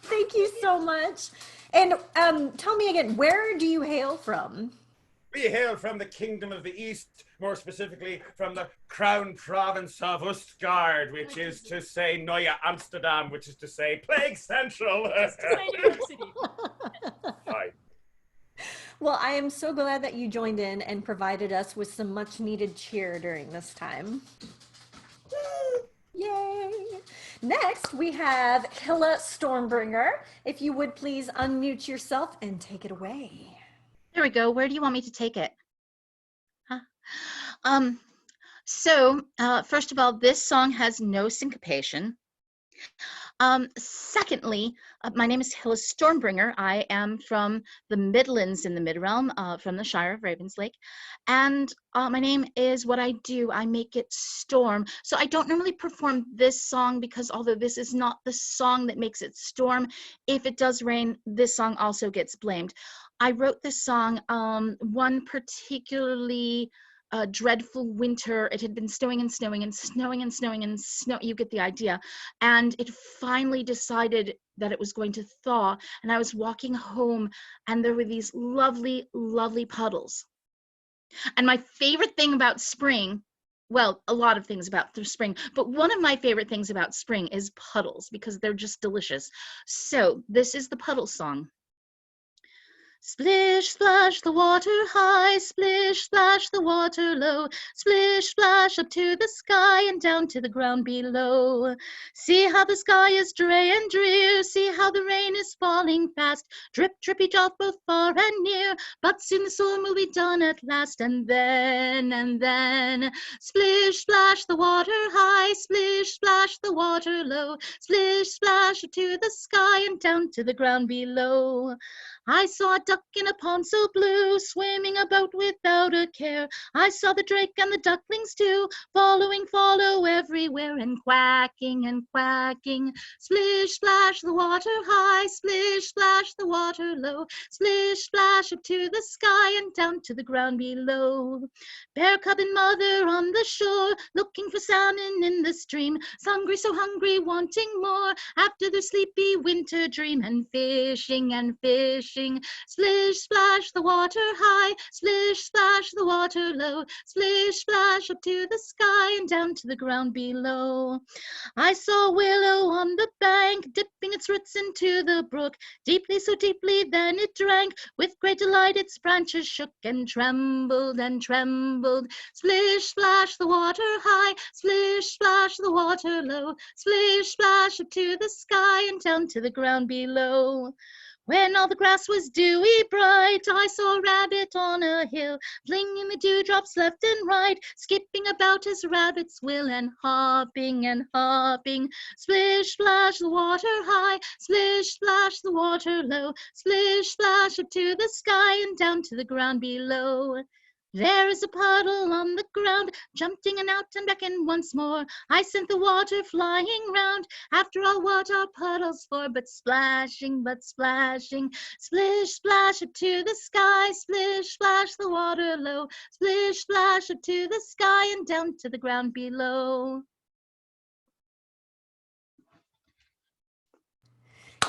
Thank you so much. And tell me again, where do you hail from? We hail from the Kingdom of the East, more specifically from the Crown Province of Ustgard, which is to say Neue Amsterdam, which is to say Plague Central. Hi. Well, I am so glad that you joined in and provided us with some much needed cheer during this time. Yay! Next, we have Killa Stormbringer. If you would please unmute yourself and take it away. There we go. Where do you want me to take it? Huh? First of all, this song has no syncopation. Secondly, my name is Killa Stormbringer. I am from the Midlands in the Midrealm, from the Shire of Ravenslake. And my name is what I do. I make it storm. So I don't normally perform this song because although this is not the song that makes it storm, if it does rain, this song also gets blamed. I wrote this song one particularly dreadful winter. It had been snowing and snowing and snowing and snowing and snow. You get the idea. And it finally decided that it was going to thaw. And I was walking home and there were these lovely, lovely puddles. And my favorite thing about spring, well, a lot of things about the spring, but one of my favorite things about spring is puddles because they're just delicious. So this is the puddle song. Splish, splash, the water high, splish, splash, the water low, splish, splash, up to the sky and down to the ground below. See how the sky is drear and drear, see how the rain is falling fast, drip, drippy drop both far and near, but soon the storm will be done at last, and then, splish, splash, the water high, splish, splash, the water low, splish, splash, up to the sky and down to the ground below. I saw a duck in a pond so blue, swimming about without a care. I saw the drake and the ducklings too, follow everywhere and quacking and quacking. Splish, splash, the water high, splish, splash, the water low, splish, splash, up to the sky and down to the ground below. Bear cub and mother on the shore, looking for salmon in the stream, so hungry, wanting more, after their sleepy winter dream, and fishing and fishing. Splish, splash, the water high, splish, splash, the water low, splish, splash, up to the sky and down to the ground below. I saw a willow on the bank, dipping its roots into the brook, deeply, so deeply, then it drank. With great delight its branches shook and trembled and trembled. Splish, splash, the water high, splish, splash, the water low, splish, splash, up to the sky and down to the ground below. When all the grass was dewy bright, I saw a rabbit on a hill, flinging the dewdrops left and right, skipping about as rabbits will, and hopping and hopping. Splish, splash, the water high, splish, splash, the water low, splish, splash, up to the sky and down to the ground below. There is a puddle on the ground, jumped in and out and back in once more. I sent the water flying round. After all, what are puddles for but splashing, but splashing? Splish, splash, up to the sky, splish, splash, the water low, splish, splash, up to the sky and down to the ground below.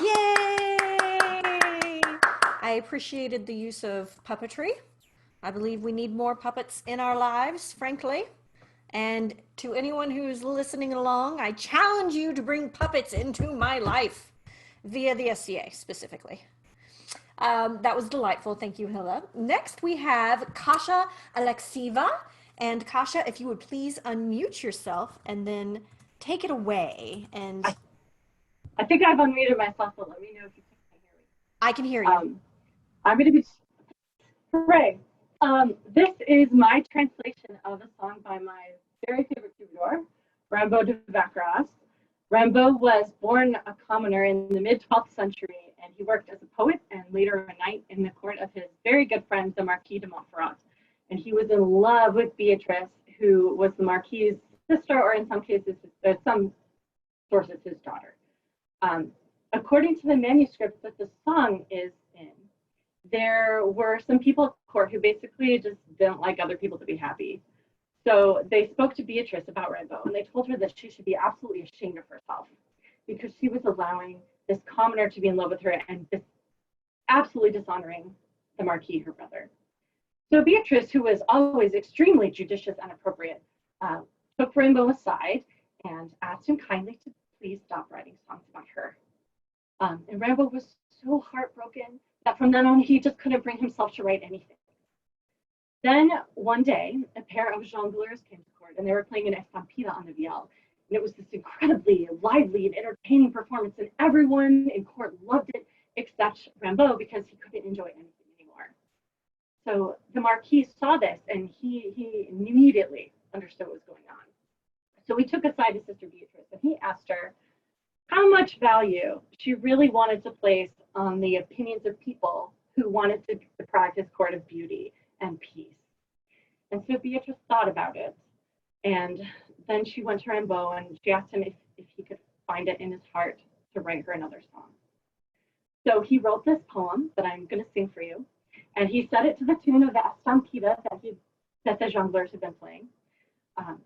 Yay! I appreciated the use of puppetry. I believe we need more puppets in our lives, frankly. And to anyone who's listening along, I challenge you to bring puppets into my life via the SCA specifically. That was delightful. Thank you, Hilla. Next, we have Kasha Alexieva. And Kasha, if you would please unmute yourself and then take it away. And I think I've unmuted myself, but let me know if you can hear me. I can hear you. I'm going to be... Hooray. This is my translation of a song by my very favorite troubadour, Rimbaud de Vacras. Rimbaud was born a commoner in the mid-12th century, and he worked as a poet and later a knight in the court of his very good friend, the Marquis de Montferrat. And he was in love with Beatrice, who was the Marquis's sister, or in some cases, some sources, his daughter. According to the manuscript that the song is in, there were some people at court who basically just didn't like other people to be happy. So they spoke to Beatrice about Rimbaud, and they told her that she should be absolutely ashamed of herself because she was allowing this commoner to be in love with her and absolutely dishonoring the Marquis, her brother. So Beatrice, who was always extremely judicious and appropriate, took Rimbaud aside and asked him kindly to please stop writing songs about her. And Rimbaud was so heartbroken that from then on, he just couldn't bring himself to write anything. Then one day, a pair of jongleurs came to court, and they were playing an estampida on the viol. And it was this incredibly lively and entertaining performance, and everyone in court loved it, except Rimbaud, because he couldn't enjoy anything anymore. So the Marquis saw this, and he immediately understood what was going on. So he took aside his sister Beatrice, and he asked her how much value she really wanted to place on the opinions of people who wanted to deprive his court of beauty and peace. And so Beatrice thought about it, and then she went to Rimbaud and she asked him if he could find it in his heart to write her another song. So he wrote this poem that I'm going to sing for you, and he set it to the tune of the estampida that the jongleurs had been playing.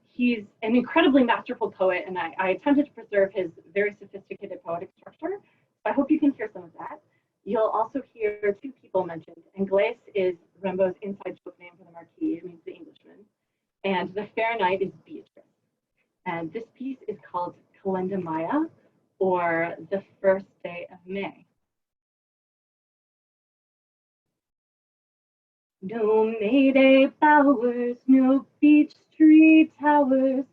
He's an incredibly masterful poet, and I attempted to preserve his very sophisticated poetic structure. So I hope you can hear some of that. You'll also hear two people mentioned. Anglais is Rimbaud's inside joke name for the Marquis, it means the Englishman. And the fair knight is Beatrice. And this piece is called Calenda Maya, or the first day of May. No Mayday bowers, no beech tree towers,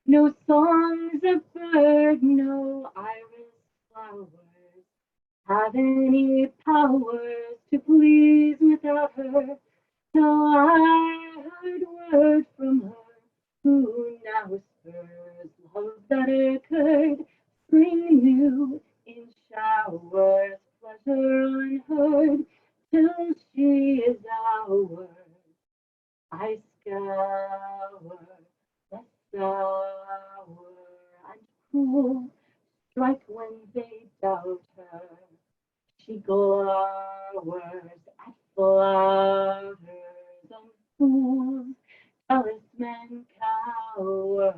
no songs of bird, no iris flowers have any powers to please without her. Till I heard word from her, who now whispers love that occurred, spring new in showers, pleasure unheard, till she is ours. I scour the sour and cruel, strike when they doubt her. She glowers at flowers and fools, jealous men cower.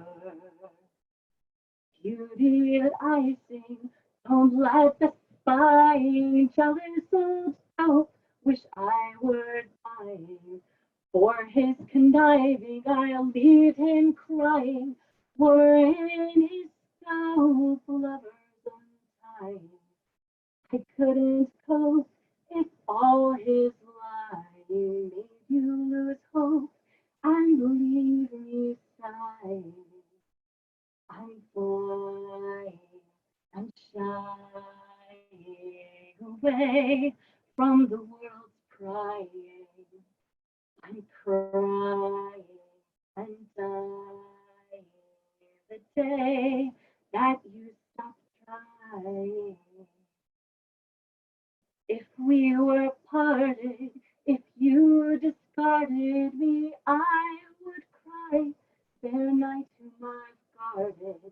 Beauty that I sing, don't let the spying jealous old elf wish I were dying. For his conniving, I'll leave him crying, for in his scalp lovers untying. I couldn't cope if all his lying made you lose hope and leave me sighing. I'm flying and shying away from the world's prying. I'm crying and dying the day that you stopped trying. If we were parted, if you discarded me, I would cry, fair night whom I've guarded.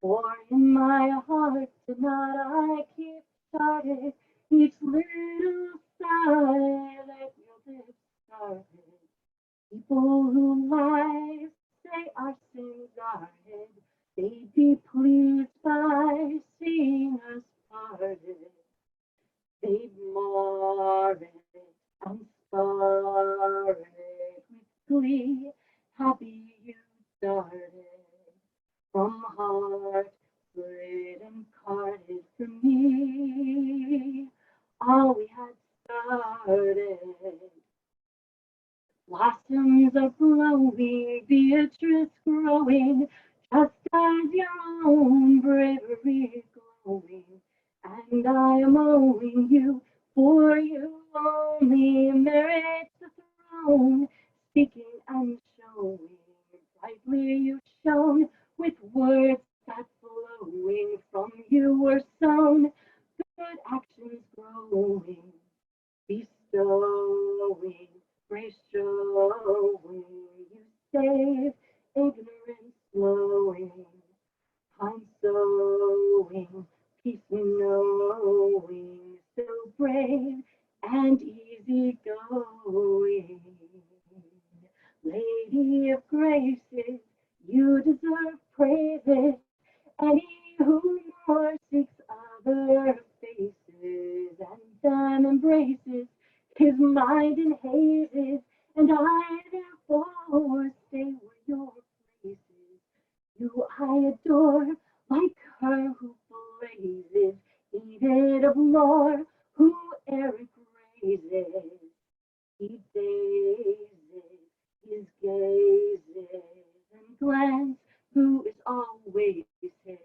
For in my heart did not I keep started each little sigh that your lips started. People who lie say our sins are hid, they'd be pleased by seeing us parted. They'd mar it and scar it with glee, happy you started. From heart split and parted for me, all we had started. Blossoms are blowing, Beatrice growing, just as your own bravery glowing. And I am owing you, for you only merit the throne, speaking and showing, brightly you shone, with words that flowing from you were sown, good actions growing, bestowing, grace showing, you save ignorance flowing, time sowing, peace knowing, so brave and easy going. Lady of graces, you deserve praises. Any who more seeks other faces and then embraces his mind in hazes, and I therefore stay where your places. You I adore, like her who blazes, heated of lore, who Eric raises. He dazes his gazes and glance, who is always his,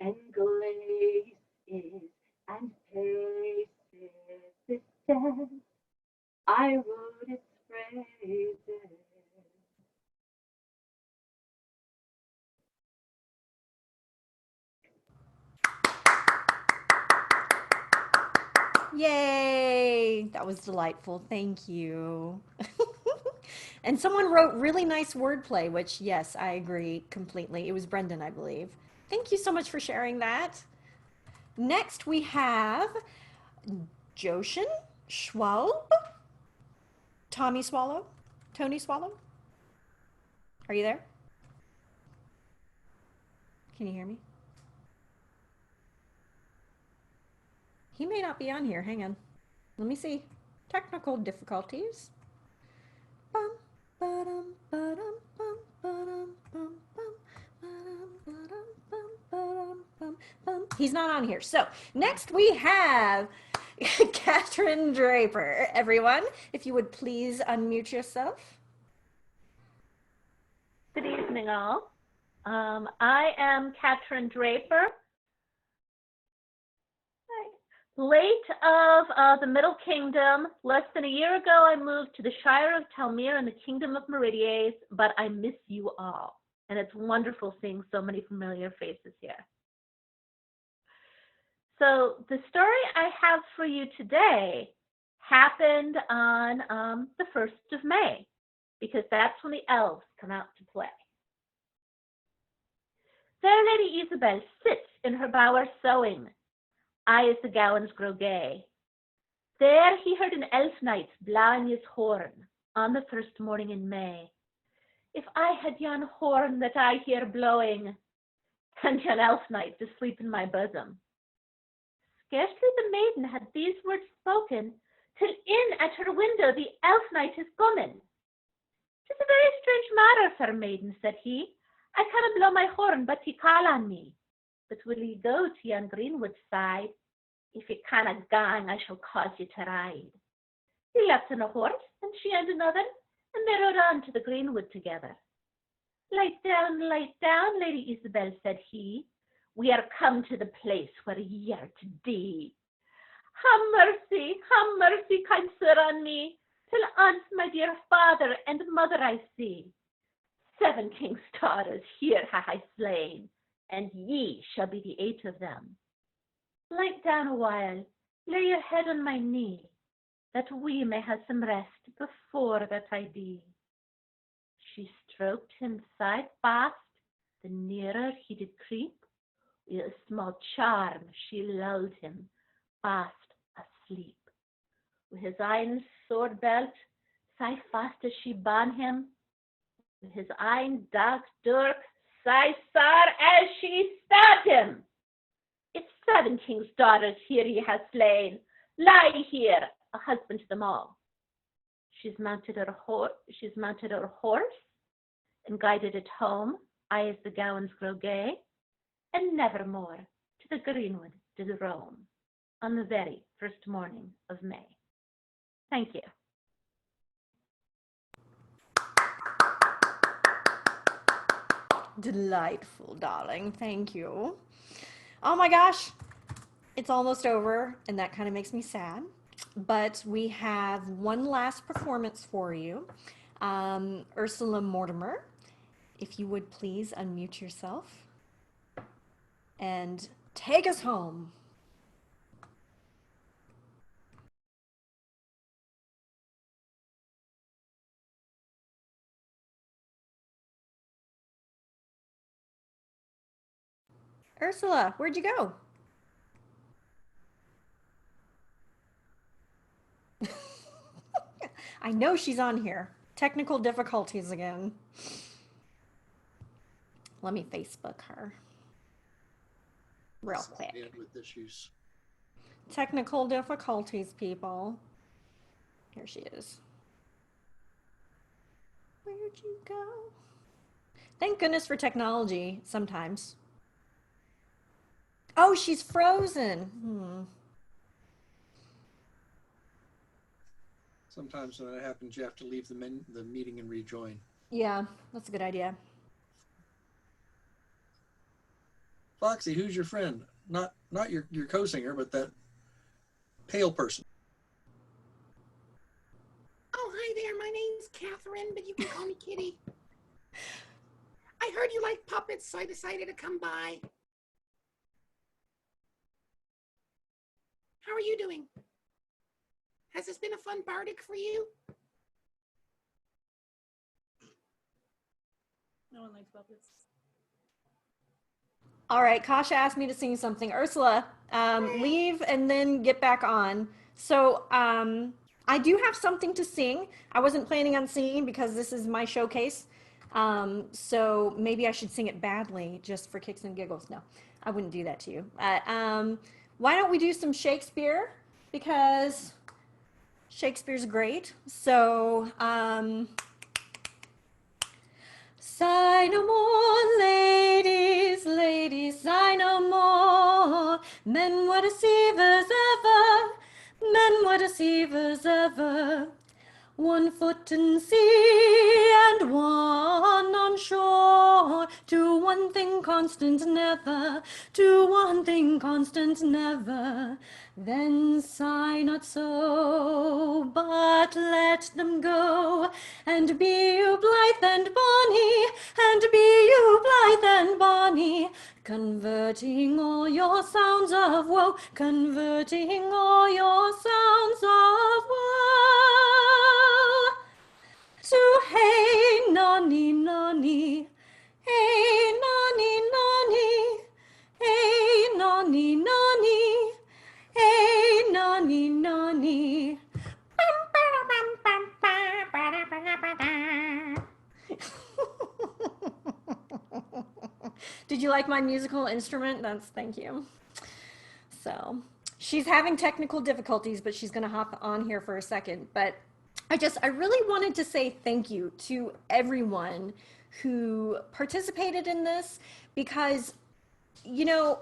and glaces and paces this dance. I wrote its phrases. Yay! That was delightful. Thank you. And someone wrote really nice wordplay, which, yes, I agree completely. It was Brendan, I believe. Thank you so much for sharing that. Next, we have Joshin Schwalb. Tommy Swallow? Tony Swallow? Are you there? Can you hear me? He may not be on here. Hang on. Let me see. Technical difficulties. Bum, ba-dum, ba-dum, bum, ba-dum, bum, bum, ba-dum, ba-dum, bum, ba-dum, bum, bum. He's not on here. So next we have Catherine Draper. Everyone, if you would please unmute yourself. Good evening, all. I am Catherine Draper, late of the Middle Kingdom. Less than a year ago, I moved to the Shire of Talmere in the Kingdom of Meridies, but I miss you all. And it's wonderful seeing so many familiar faces here. So the story I have for you today happened on the 1st of May, because that's when the elves come out to play. Fair Lady Isabel sits in her bower sewing. I, as the gowans grow gay. There he heard an elf knight blowing his horn on the first morning in May. If I had yon horn that I hear blowing, and yon elf knight to sleep in my bosom. Scarcely the maiden had these words spoken, till in at her window the elf knight is comin. "'Tis a very strange matter, fair maiden," said he. "I canna blow my horn, but ye call on me. But will ye go to yon greenwood side? If ye canna gang, I shall cause ye to ride." He leapt on a horse, and she and another, and they rode on to the greenwood together. Light down, Lady Isabel," said he. "We are come to the place where ye are to die. Ha' mercy, kind sir, on me, till once my dear father and mother I see. 7 kings' daughters here ha' I slain, and ye shall be the 8th of them. Light down a while, lay your head on my knee, that we may have some rest before that I die." She stroked him side fast, the nearer he did creep. With a small charm she lulled him fast asleep. With his iron sword belt, sigh fast as she bound him. With his iron dark dirk, sigh sar as she stabbed him. "It's 7 kings' daughters here he has slain. Lie here, a husband to them all." She's mounted her horse, and guided it home, I as the gowans grow gay, and nevermore to the greenwood did roam, on the very first morning of May. Thank you. Delightful, darling. Thank you. Oh my gosh, it's almost over, and that kind of makes me sad. But we have one last performance for you. Ursula Mortimer, if you would please unmute yourself and take us home. Ursula, where'd you go? I know she's on here. Technical difficulties again. Let me Facebook her real quick. Bandwidth issues. Technical difficulties, people. Here she is. Where'd you go? Thank goodness for technology sometimes. Oh, she's frozen. Sometimes when that happens, you have to leave the meeting and rejoin. Yeah, that's a good idea. Foxy, who's your friend? Not your co-singer, but that pale person. Oh, hi there. My name's Catherine, but you can call me Kitty. I heard you like puppets, so I decided to come by. How are you doing? Has this been a fun Bardic for you? No one likes puppets. All right, Kasha asked me to sing something. Ursula, leave and then get back on. So I do have something to sing. I wasn't planning on singing because this is my showcase. So maybe I should sing it badly just for kicks and giggles. No, I wouldn't do that to you. Why don't we do some Shakespeare? Because Shakespeare's great. So, sigh no more, ladies, ladies, sigh no more. Men were deceivers ever, deceivers ever. 1 foot in sea and 1 on shore. To one thing constant never, to one thing constant never. Then sigh not so, but let them go. And be you blithe and bonny, and be you blithe and bonny. Converting all your sounds of woe, converting all your sounds of woe to hey nonny nonny, hey nonny nonny, hey nonny nonny, hey nonny nonny. Did you like my musical instrument? Thank you. So she's having technical difficulties, but she's gonna hop on here for a second. But I really wanted to say thank you to everyone who participated in this, because, you know,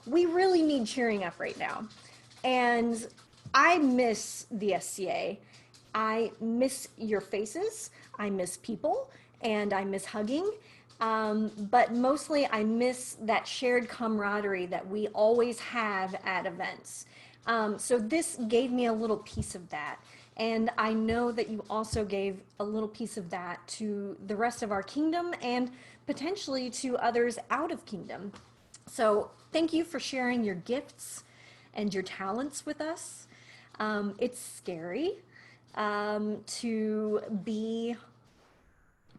we really need cheering up right now. And I miss the SCA. I miss your faces. I miss people, and I miss hugging. But mostly I miss that shared camaraderie that we always have at events. So this gave me a little piece of that. And I know that you also gave a little piece of that to the rest of our kingdom and potentially to others out of kingdom. So thank you for sharing your gifts and your talents with us. It's scary to be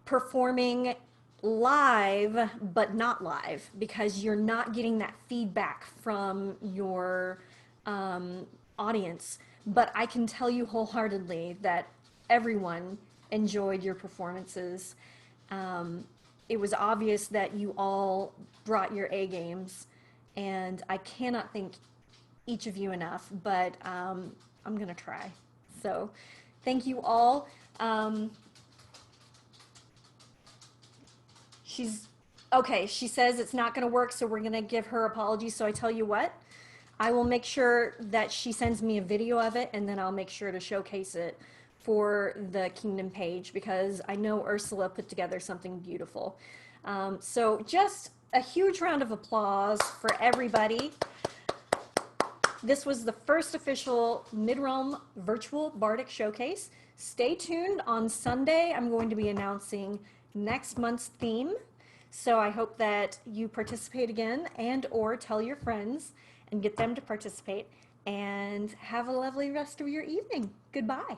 performing live but not live, because you're not getting that feedback from your audience. But I can tell you wholeheartedly that everyone enjoyed your performances. It was obvious that you all brought your A games, and I cannot thank each of you enough, but I'm gonna try. So thank you all. She says it's not gonna work, so we're gonna give her apologies. So I tell you what, I will make sure that she sends me a video of it, and then I'll make sure to showcase it for the Kingdom page, because I know Ursula put together something beautiful. So just a huge round of applause for everybody. This was the first official Midrealm virtual Bardic Showcase. Stay tuned. On Sunday, I'm going to be announcing next month's theme. So I hope that you participate again, and or tell your friends and get them to participate, and have a lovely rest of your evening. Goodbye.